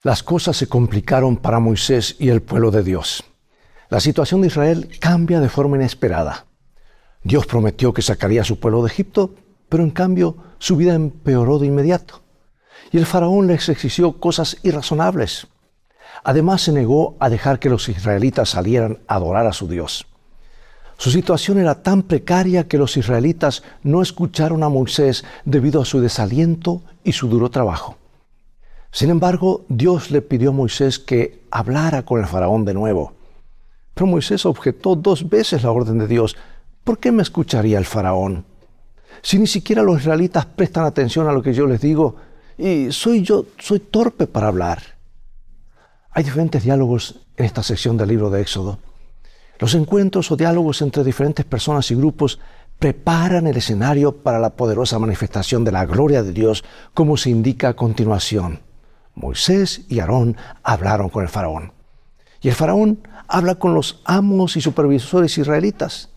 Las cosas se complicaron para Moisés y el pueblo de Dios. La situación de Israel cambia de forma inesperada. Dios prometió que sacaría a su pueblo de Egipto, pero en cambio su vida empeoró de inmediato. Y el faraón les exigió cosas irrazonables. Además se negó a dejar que los israelitas salieran a adorar a su Dios. Su situación era tan precaria que los israelitas no escucharon a Moisés debido a su desaliento y su duro trabajo. Sin embargo, Dios le pidió a Moisés que hablara con el faraón de nuevo. Pero Moisés objetó 2 veces la orden de Dios. ¿Por qué me escucharía el faraón? Si ni siquiera los israelitas prestan atención a lo que yo les digo, y soy torpe para hablar. Hay diferentes diálogos en esta sección del libro de Éxodo. Los encuentros o diálogos entre diferentes personas y grupos preparan el escenario para la poderosa manifestación de la gloria de Dios, como se indica a continuación. Moisés y Aarón hablaron con el faraón. Y el faraón habla con los amos y supervisores israelitas.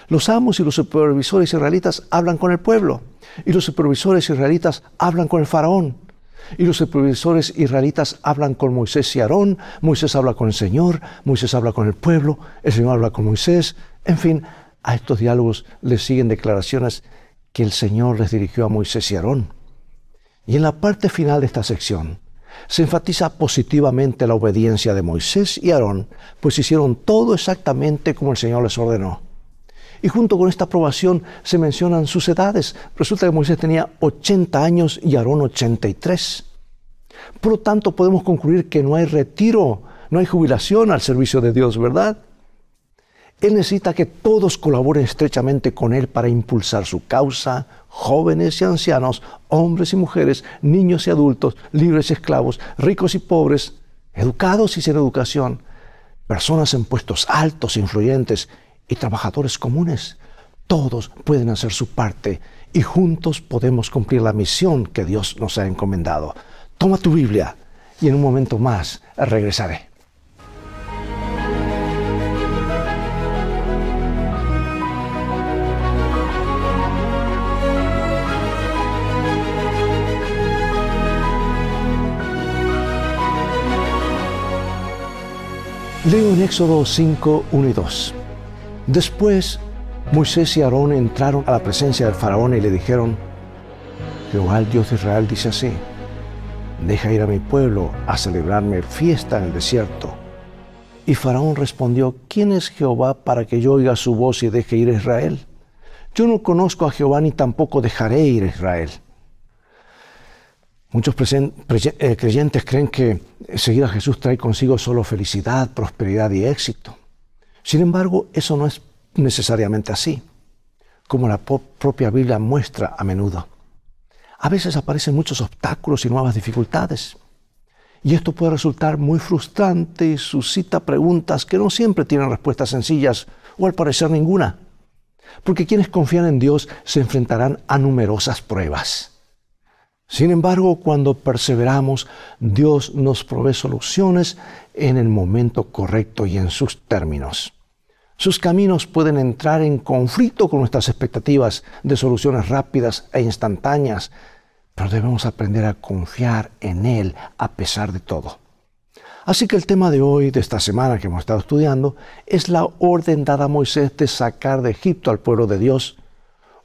Los amos y los supervisores israelitas hablan con el pueblo. Y los supervisores israelitas hablan con el faraón. Y los supervisores israelitas hablan con Moisés y Aarón. Moisés habla con el Señor. Moisés habla con el pueblo. El Señor habla con Moisés. En fin, a estos diálogos les siguen declaraciones que el Señor les dirigió a Moisés y Aarón. Y en la parte final de esta sección, se enfatiza positivamente la obediencia de Moisés y Aarón, pues hicieron todo exactamente como el Señor les ordenó. Y junto con esta aprobación se mencionan sus edades. Resulta que Moisés tenía 80 años y Aarón 83. Por lo tanto, podemos concluir que no hay retiro, no hay jubilación al servicio de Dios, ¿verdad? Él necesita que todos colaboren estrechamente con él para impulsar su causa, jóvenes y ancianos, hombres y mujeres, niños y adultos, libres y esclavos, ricos y pobres, educados y sin educación, personas en puestos altos e influyentes y trabajadores comunes. Todos pueden hacer su parte y juntos podemos cumplir la misión que Dios nos ha encomendado. Toma tu Biblia y en un momento más regresaré. Leo en Éxodo 5, 1 y 2. Después, Moisés y Aarón entraron a la presencia del faraón y le dijeron: Jehová, el Dios de Israel, dice así: deja ir a mi pueblo a celebrarme fiesta en el desierto. Y Faraón respondió: ¿quién es Jehová para que yo oiga su voz y deje ir a Israel? Yo no conozco a Jehová ni tampoco dejaré ir a Israel. Muchos creyentes creen que seguir a Jesús trae consigo solo felicidad, prosperidad y éxito. Sin embargo, eso no es necesariamente así, como la propia Biblia muestra a menudo. A veces aparecen muchos obstáculos y nuevas dificultades. Y esto puede resultar muy frustrante y suscita preguntas que no siempre tienen respuestas sencillas o al parecer ninguna. Porque quienes confían en Dios se enfrentarán a numerosas pruebas. Sin embargo, cuando perseveramos, Dios nos provee soluciones en el momento correcto y en sus términos. Sus caminos pueden entrar en conflicto con nuestras expectativas de soluciones rápidas e instantáneas, pero debemos aprender a confiar en Él a pesar de todo. Así que el tema de hoy, de esta semana que hemos estado estudiando, es la orden dada a Moisés de sacar de Egipto al pueblo de Dios,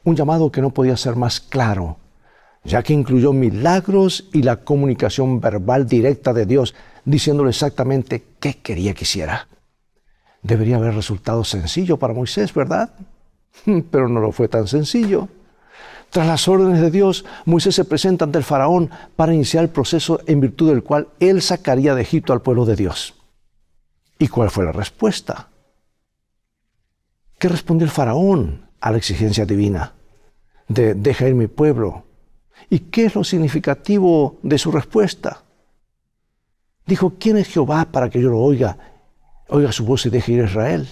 un llamado que no podía ser más claro, ya que incluyó milagros y la comunicación verbal directa de Dios, diciéndole exactamente qué quería que hiciera. Debería haber resultado sencillo para Moisés, ¿verdad? Pero no lo fue tan sencillo. Tras las órdenes de Dios, Moisés se presenta ante el faraón para iniciar el proceso en virtud del cual él sacaría de Egipto al pueblo de Dios. ¿Y cuál fue la respuesta? ¿Qué respondió el faraón a la exigencia divina de deja ir mi pueblo? ¿Y qué es lo significativo de su respuesta? Dijo: ¿quién es Jehová para que yo lo oiga su voz y deje ir a Israel?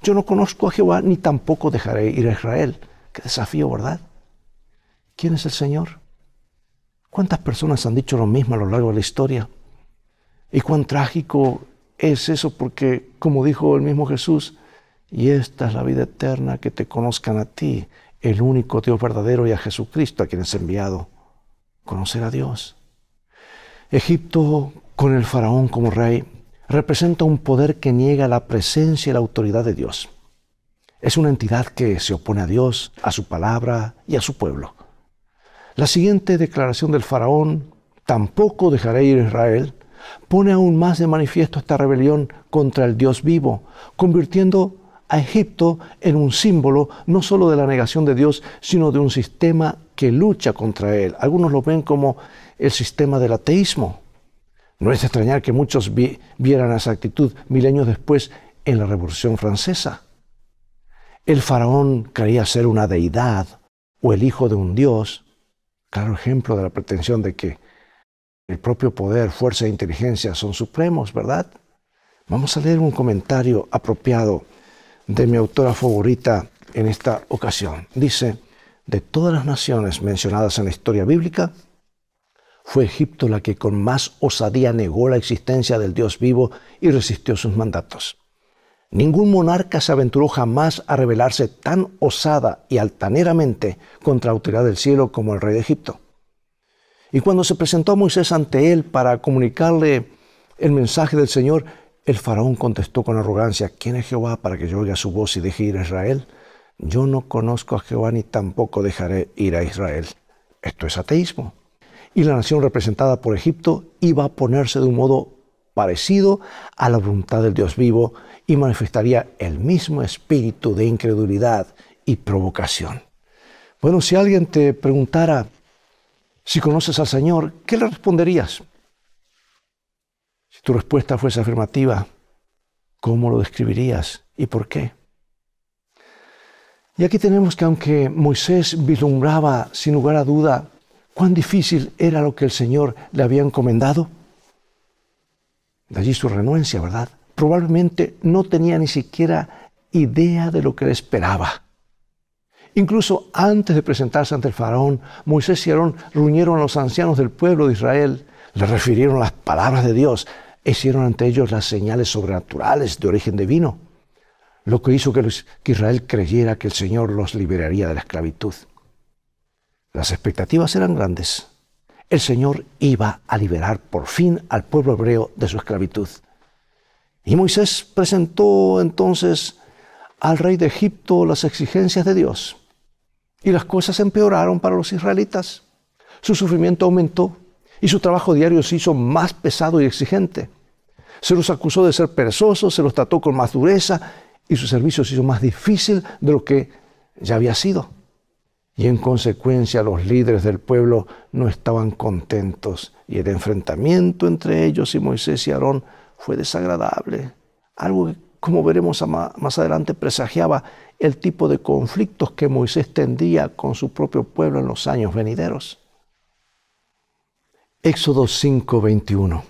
Yo no conozco a Jehová ni tampoco dejaré ir a Israel. Qué desafío, ¿verdad? ¿Quién es el Señor? ¿Cuántas personas han dicho lo mismo a lo largo de la historia? Y cuán trágico es eso, porque como dijo el mismo Jesús, y esta es la vida eterna, que te conozcan a ti, el único Dios verdadero, y a Jesucristo a quien es enviado. Conocer a Dios. Egipto con el faraón como rey, representa un poder que niega la presencia y la autoridad de Dios. Es una entidad que se opone a Dios, a su palabra y a su pueblo. La siguiente declaración del faraón, tampoco dejaré ir a Israel, pone aún más de manifiesto esta rebelión contra el Dios vivo, convirtiendo a Egipto en un símbolo no solo de la negación de Dios, sino de un sistema que lucha contra él. Algunos lo ven como el sistema del ateísmo. No es de extrañar que muchos vieran esa actitud milenios después en la Revolución Francesa. El faraón creía ser una deidad o el hijo de un dios, claro ejemplo de la pretensión de que el propio poder, fuerza e inteligencia son supremos, ¿verdad? Vamos a leer un comentario apropiado de mi autora favorita en esta ocasión. Dice, de todas las naciones mencionadas en la historia bíblica, fue Egipto la que con más osadía negó la existencia del Dios vivo y resistió sus mandatos. Ningún monarca se aventuró jamás a rebelarse tan osada y altaneramente contra la autoridad del cielo como el rey de Egipto. Y cuando se presentó a Moisés ante él para comunicarle el mensaje del Señor, el faraón contestó con arrogancia, ¿quién es Jehová para que yo oiga su voz y deje ir a Israel? Yo no conozco a Jehová ni tampoco dejaré ir a Israel. Esto es ateísmo. Y la nación representada por Egipto iba a ponerse de un modo parecido a la voluntad del Dios vivo y manifestaría el mismo espíritu de incredulidad y provocación. Bueno, si alguien te preguntara si conoces al Señor, ¿qué le responderías? Si tu respuesta fuese afirmativa, ¿cómo lo describirías y por qué? Y aquí tenemos que aunque Moisés vislumbraba sin lugar a duda cuán difícil era lo que el Señor le había encomendado, de allí su renuencia, ¿verdad? Probablemente no tenía ni siquiera idea de lo que le esperaba. Incluso antes de presentarse ante el faraón, Moisés y Aarón reunieron a los ancianos del pueblo de Israel, les refirieron las palabras de Dios e hicieron ante ellos las señales sobrenaturales de origen divino, lo que hizo que Israel creyera que el Señor los liberaría de la esclavitud. Las expectativas eran grandes. El Señor iba a liberar por fin al pueblo hebreo de su esclavitud. Y Moisés presentó entonces al rey de Egipto las exigencias de Dios. Y las cosas empeoraron para los israelitas. Su sufrimiento aumentó y su trabajo diario se hizo más pesado y exigente. Se los acusó de ser perezosos, se los trató con más dureza y su servicio se hizo más difícil de lo que ya había sido. Y en consecuencia los líderes del pueblo no estaban contentos y el enfrentamiento entre ellos y Moisés y Aarón fue desagradable. Algo que, como veremos más adelante, presagiaba el tipo de conflictos que Moisés tendría con su propio pueblo en los años venideros. Éxodo 5:21.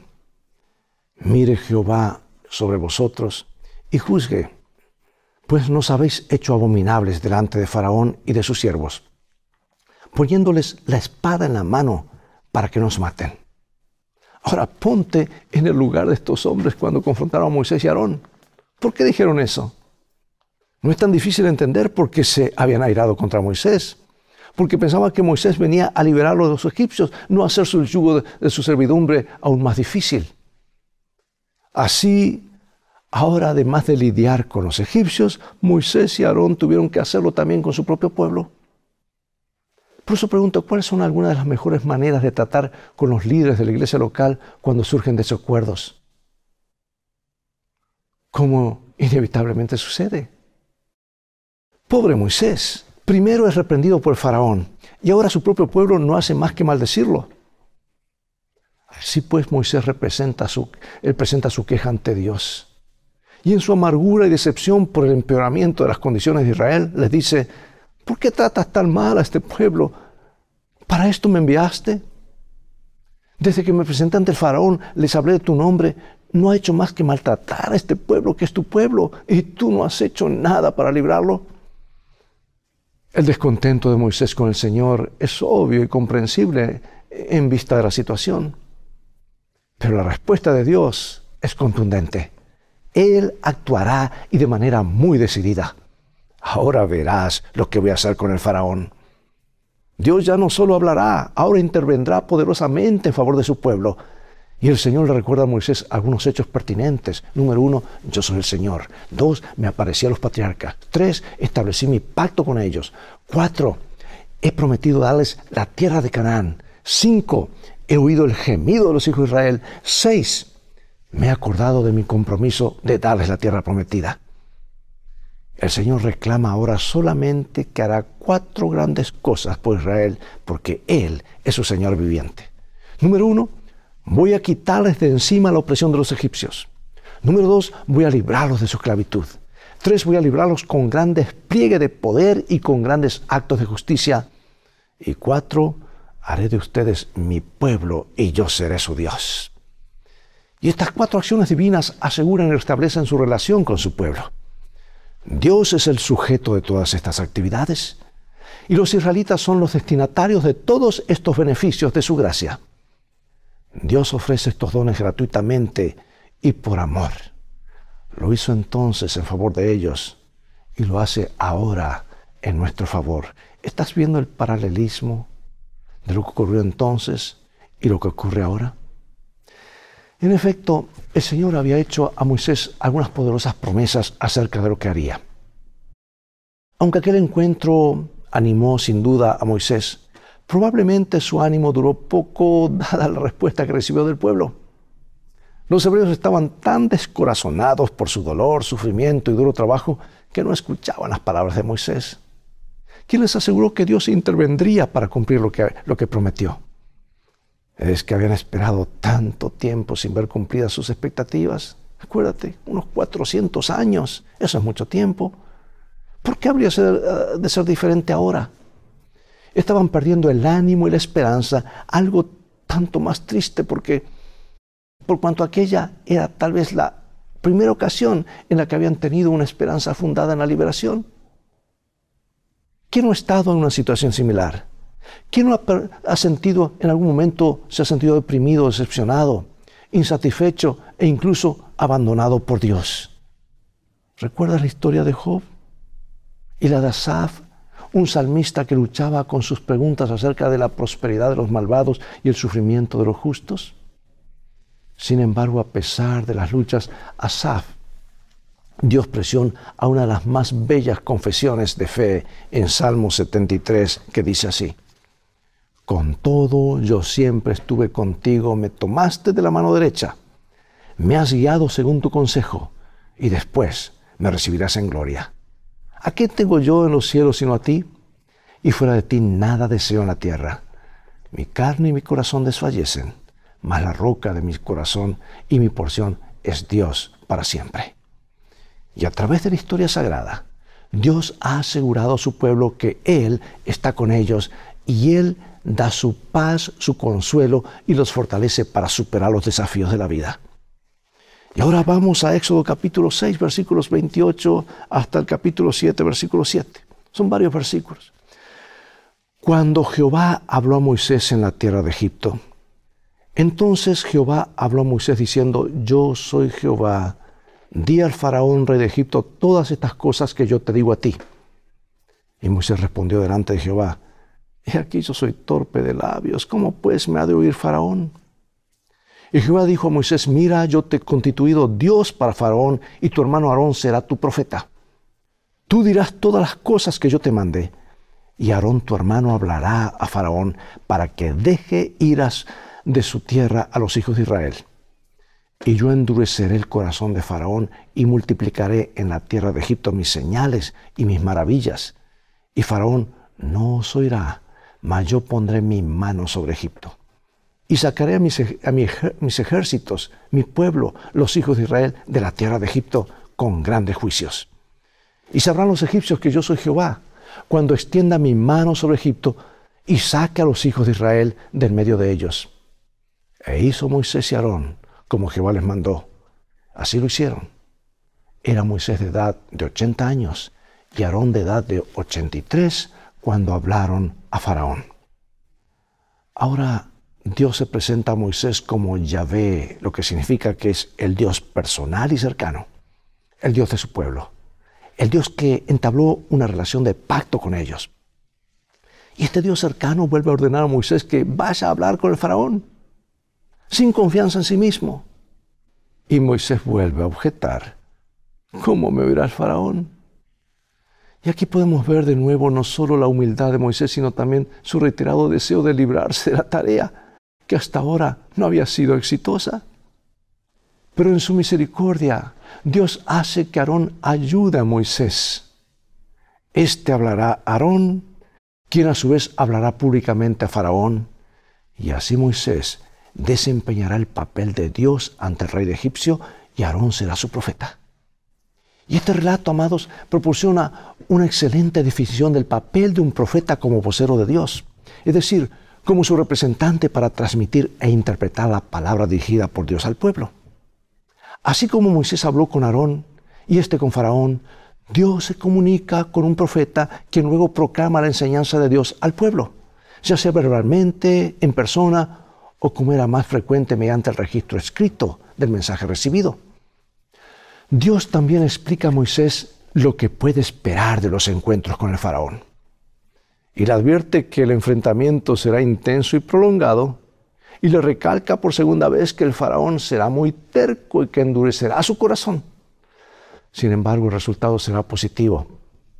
Mire Jehová sobre vosotros y juzgue, pues nos habéis hecho abominables delante de Faraón y de sus siervos, poniéndoles la espada en la mano para que nos maten. Ahora ponte en el lugar de estos hombres cuando confrontaron a Moisés y Aarón. ¿Por qué dijeron eso? No es tan difícil entender por qué se habían airado contra Moisés. Porque pensaban que Moisés venía a liberarlos de los egipcios, no a hacer su yugo de su servidumbre aún más difícil. Así, ahora además de lidiar con los egipcios, Moisés y Aarón tuvieron que hacerlo también con su propio pueblo. Por eso pregunto, ¿cuáles son algunas de las mejores maneras de tratar con los líderes de la iglesia local cuando surgen desacuerdos? Como inevitablemente sucede. Pobre Moisés, primero es reprendido por el faraón y ahora su propio pueblo no hace más que maldecirlo. Así pues Moisés presenta su queja ante Dios. Y en su amargura y decepción por el empeoramiento de las condiciones de Israel, les dice, ¿por qué tratas tan mal a este pueblo? ¿Para esto me enviaste? Desde que me presenté ante el faraón, les hablé de tu nombre. No ha hecho más que maltratar a este pueblo que es tu pueblo, y tú no has hecho nada para librarlo. El descontento de Moisés con el Señor es obvio y comprensible en vista de la situación. Pero la respuesta de Dios es contundente. Él actuará y de manera muy decidida. Ahora verás lo que voy a hacer con el faraón. Dios ya no solo hablará, ahora intervendrá poderosamente en favor de su pueblo. Y el Señor le recuerda a Moisés algunos hechos pertinentes. Número 1, yo soy el Señor. 2, me aparecí a los patriarcas. 3, establecí mi pacto con ellos. 4, he prometido darles la tierra de Canaán. 5, he oído el gemido de los hijos de Israel. 6, me he acordado de mi compromiso de darles la tierra prometida. El Señor reclama ahora solamente que hará 4 grandes cosas por Israel, porque Él es su Señor viviente. Número 1, voy a quitarles de encima la opresión de los egipcios. Número 2, voy a librarlos de su esclavitud. 3, voy a librarlos con gran despliegue de poder y con grandes actos de justicia. Y 4, haré de ustedes mi pueblo y yo seré su Dios. Y estas 4 acciones divinas aseguran y restablecen su relación con su pueblo. Dios es el sujeto de todas estas actividades y los israelitas son los destinatarios de todos estos beneficios de su gracia. Dios ofrece estos dones gratuitamente y por amor. Lo hizo entonces en favor de ellos y lo hace ahora en nuestro favor. ¿Estás viendo el paralelismo de lo que ocurrió entonces y lo que ocurre ahora? En efecto, el Señor había hecho a Moisés algunas poderosas promesas acerca de lo que haría. Aunque aquel encuentro animó sin duda a Moisés, probablemente su ánimo duró poco dada la respuesta que recibió del pueblo. Los hebreos estaban tan descorazonados por su dolor, sufrimiento y duro trabajo que no escuchaban las palabras de Moisés, quien les aseguró que Dios intervendría para cumplir lo que prometió. Es que habían esperado tanto tiempo sin ver cumplidas sus expectativas. Acuérdate, unos 400 años, eso es mucho tiempo. ¿Por qué habría de ser diferente ahora? Estaban perdiendo el ánimo y la esperanza, algo tanto más triste por cuanto aquella era tal vez la primera ocasión en la que habían tenido una esperanza fundada en la liberación. ¿Quién no ha estado en una situación similar? ¿Quién no ha sentido en algún momento, se ha sentido deprimido, decepcionado, insatisfecho e incluso abandonado por Dios? ¿Recuerdas la historia de Job? Y la de Asaf, un salmista que luchaba con sus preguntas acerca de la prosperidad de los malvados y el sufrimiento de los justos. Sin embargo, a pesar de las luchas, Asaf dio expresión a una de las más bellas confesiones de fe en Salmo 73, que dice así: con todo, yo siempre estuve contigo, me tomaste de la mano derecha, me has guiado según tu consejo, y después me recibirás en gloria. ¿A qué tengo yo en los cielos sino a ti? Y fuera de ti nada deseo en la tierra. Mi carne y mi corazón desfallecen, mas la roca de mi corazón y mi porción es Dios para siempre. Y a través de la historia sagrada, Dios ha asegurado a su pueblo que Él está con ellos y Él da su paz, su consuelo y los fortalece para superar los desafíos de la vida. Y ahora vamos a Éxodo capítulo 6, versículos 28 hasta el capítulo 7, versículo 7. Son varios versículos. Cuando Jehová habló a Moisés en la tierra de Egipto, entonces Jehová habló a Moisés diciendo: yo soy Jehová, di al faraón rey de Egipto todas estas cosas que yo te digo a ti. Y Moisés respondió delante de Jehová: he aquí yo soy torpe de labios, ¿cómo pues me ha de oír faraón? Y Jehová dijo a Moisés: mira, yo te he constituido Dios para faraón, y tu hermano Aarón será tu profeta. Tú dirás todas las cosas que yo te mandé, y Aarón tu hermano hablará a faraón para que deje iras de su tierra a los hijos de Israel. Y yo endureceré el corazón de faraón y multiplicaré en la tierra de Egipto mis señales y mis maravillas. Y faraón no os oirá, mas yo pondré mi mano sobre Egipto. Y sacaré a mis ejércitos, mi pueblo, los hijos de Israel, de la tierra de Egipto con grandes juicios. Y sabrán los egipcios que yo soy Jehová, cuando extienda mi mano sobre Egipto y saque a los hijos de Israel del medio de ellos. E hizo Moisés y Aarón como Jehová les mandó. Así lo hicieron. Era Moisés de edad de 80 años y Aarón de edad de 83 cuando hablaron a Faraón. Ahora Dios se presenta a Moisés como Yahvé, lo que significa que es el Dios personal y cercano, el Dios de su pueblo, el Dios que entabló una relación de pacto con ellos. Y este Dios cercano vuelve a ordenar a Moisés que vaya a hablar con el faraón. sin confianza en sí mismo. Y Moisés vuelve a objetar: ¿cómo me oirá el faraón? Y aquí podemos ver de nuevo no solo la humildad de Moisés, sino también su reiterado deseo de librarse de la tarea que hasta ahora no había sido exitosa. Pero en su misericordia, Dios hace que Aarón ayude a Moisés. Este hablará a Aarón, quien a su vez hablará públicamente a Faraón, y así Moisés desempeñará el papel de Dios ante el rey de Egipcio y Aarón será su profeta. Y este relato, amados, proporciona una excelente definición del papel de un profeta como vocero de Dios, es decir, como su representante para transmitir e interpretar la palabra dirigida por Dios al pueblo. Así como Moisés habló con Aarón y este con Faraón, Dios se comunica con un profeta quien luego proclama la enseñanza de Dios al pueblo, ya sea verbalmente, en persona o como era más frecuente mediante el registro escrito del mensaje recibido. Dios también explica a Moisés lo que puede esperar de los encuentros con el faraón. Y le advierte que el enfrentamiento será intenso y prolongado, y le recalca por segunda vez que el faraón será muy terco y que endurecerá su corazón. Sin embargo, el resultado será positivo,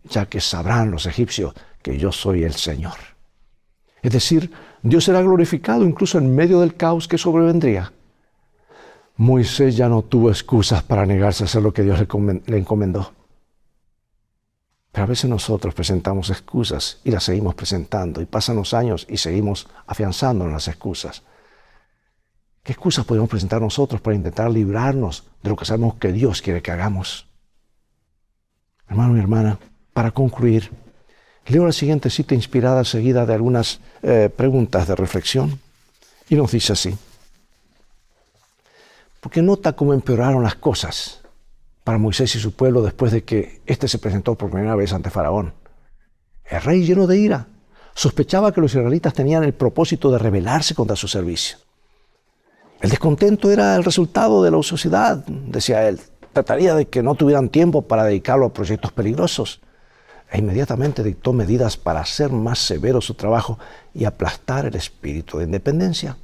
ya que sabrán los egipcios que yo soy el Señor. Es decir, Dios será glorificado incluso en medio del caos que sobrevendría. Moisés ya no tuvo excusas para negarse a hacer lo que Dios le encomendó. Pero a veces nosotros presentamos excusas y las seguimos presentando, y pasan los años y seguimos afianzándonos en las excusas. ¿Qué excusas podemos presentar nosotros para intentar librarnos de lo que sabemos que Dios quiere que hagamos? Hermano y hermana, para concluir, leo la siguiente cita inspirada seguida de algunas preguntas de reflexión, y nos dice así: porque nota cómo empeoraron las cosas para Moisés y su pueblo después de que éste se presentó por primera vez ante Faraón. El rey, lleno de ira, sospechaba que los israelitas tenían el propósito de rebelarse contra su servicio. El descontento era el resultado de la ociosidad, decía él. Trataría de que no tuvieran tiempo para dedicarlo a proyectos peligrosos. E inmediatamente dictó medidas para hacer más severo su trabajo y aplastar el espíritu de independencia.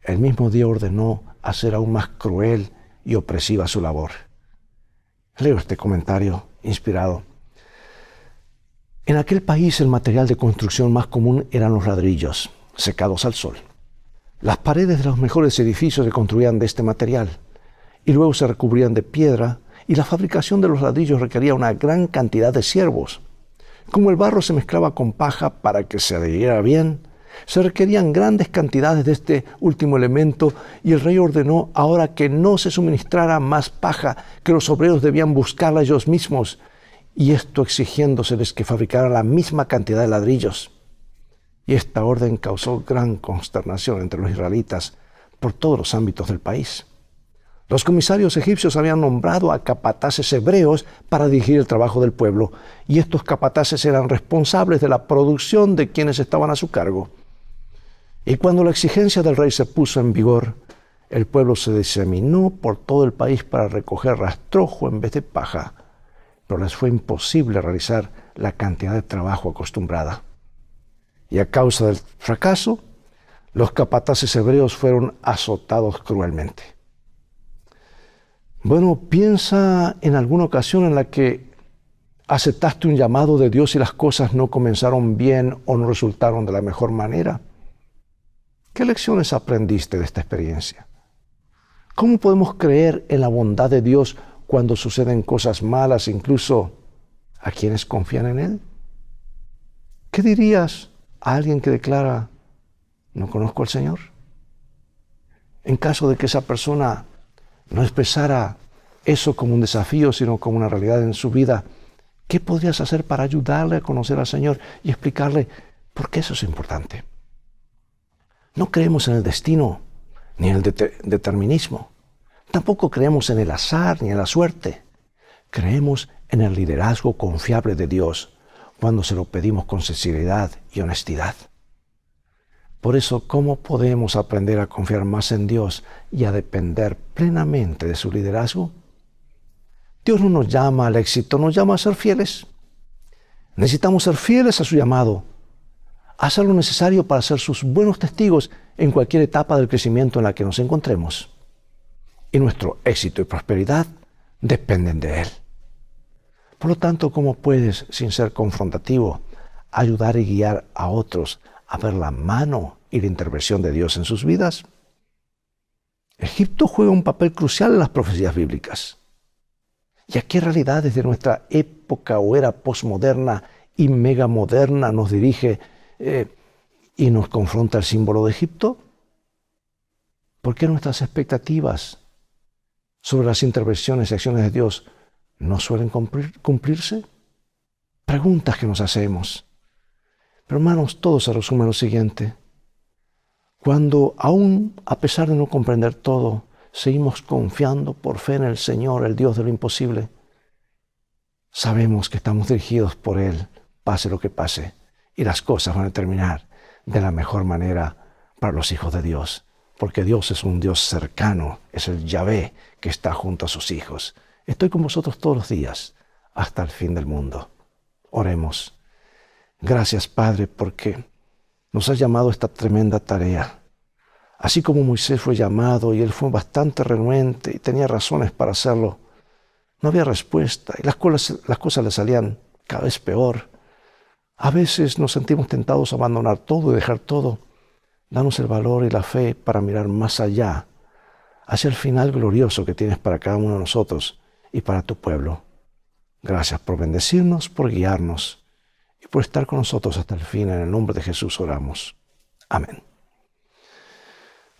El mismo día ordenó hacer aún más cruel y opresiva su labor. Leo este comentario inspirado. En aquel país el material de construcción más común eran los ladrillos, secados al sol. Las paredes de los mejores edificios se construían de este material y luego se recubrían de piedra, y la fabricación de los ladrillos requería una gran cantidad de siervos. Como el barro se mezclaba con paja para que se adhiriera bien, se requerían grandes cantidades de este último elemento, y el rey ordenó ahora que no se suministrara más paja, que los obreros debían buscarla ellos mismos, y esto exigiéndoseles que fabricaran la misma cantidad de ladrillos. Y esta orden causó gran consternación entre los israelitas por todos los ámbitos del país. Los comisarios egipcios habían nombrado a capataces hebreos para dirigir el trabajo del pueblo, y estos capataces eran responsables de la producción de quienes estaban a su cargo. Y cuando la exigencia del rey se puso en vigor, el pueblo se diseminó por todo el país para recoger rastrojo en vez de paja, pero les fue imposible realizar la cantidad de trabajo acostumbrada. Y a causa del fracaso, los capataces hebreos fueron azotados cruelmente. Bueno, piensa en alguna ocasión en la que aceptaste un llamado de Dios y las cosas no comenzaron bien o no resultaron de la mejor manera. ¿Qué lecciones aprendiste de esta experiencia? ¿Cómo podemos creer en la bondad de Dios cuando suceden cosas malas, incluso a quienes confían en Él? ¿Qué dirías a alguien que declara: no conozco al Señor? En caso de que esa persona no expresara eso como un desafío, sino como una realidad en su vida, ¿qué podrías hacer para ayudarle a conocer al Señor y explicarle por qué eso es importante? No creemos en el destino ni en el determinismo. Tampoco creemos en el azar ni en la suerte. Creemos en el liderazgo confiable de Dios cuando se lo pedimos con sinceridad y honestidad. Por eso, ¿cómo podemos aprender a confiar más en Dios y a depender plenamente de su liderazgo? Dios no nos llama al éxito, nos llama a ser fieles. Necesitamos ser fieles a su llamado, hacer lo necesario para ser sus buenos testigos en cualquier etapa del crecimiento en la que nos encontremos. Y nuestro éxito y prosperidad dependen de Él. Por lo tanto, ¿cómo puedes, sin ser confrontativo, ayudar y guiar a otros a ver la mano y la intervención de Dios en sus vidas? Egipto juega un papel crucial en las profecías bíblicas. ¿Y a qué realidades de nuestra época o era posmoderna y megamoderna nos dirige y nos confronta el símbolo de Egipto? ¿Por qué nuestras expectativas sobre las intervenciones y acciones de Dios no suelen cumplirse? Preguntas que nos hacemos. Pero hermanos, todo se resume en lo siguiente. Cuando aún a pesar de no comprender todo, seguimos confiando por fe en el Señor, el Dios de lo imposible, sabemos que estamos dirigidos por Él, pase lo que pase, y las cosas van a terminar de la mejor manera para los hijos de Dios, porque Dios es un Dios cercano, es el Yahvé que está junto a sus hijos. Estoy con vosotros todos los días, hasta el fin del mundo. Oremos. Gracias, Padre, porque nos has llamado a esta tremenda tarea. Así como Moisés fue llamado y él fue bastante renuente y tenía razones para hacerlo, no había respuesta y las cosas le salían cada vez peor. A veces nos sentimos tentados a abandonar todo y dejar todo. Danos el valor y la fe para mirar más allá, hacia el final glorioso que tienes para cada uno de nosotros y para tu pueblo. Gracias por bendecirnos, por guiarnos y por estar con nosotros hasta el fin. En el nombre de Jesús oramos. Amén.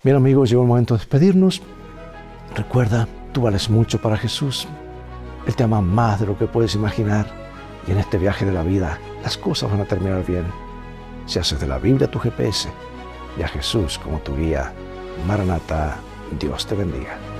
Bien, amigos, llegó el momento de despedirnos. Recuerda, tú vales mucho para Jesús. Él te ama más de lo que puedes imaginar. Y en este viaje de la vida, las cosas van a terminar bien. Si haces de la Biblia tu GPS y a Jesús como tu guía, Maranatá, Dios te bendiga.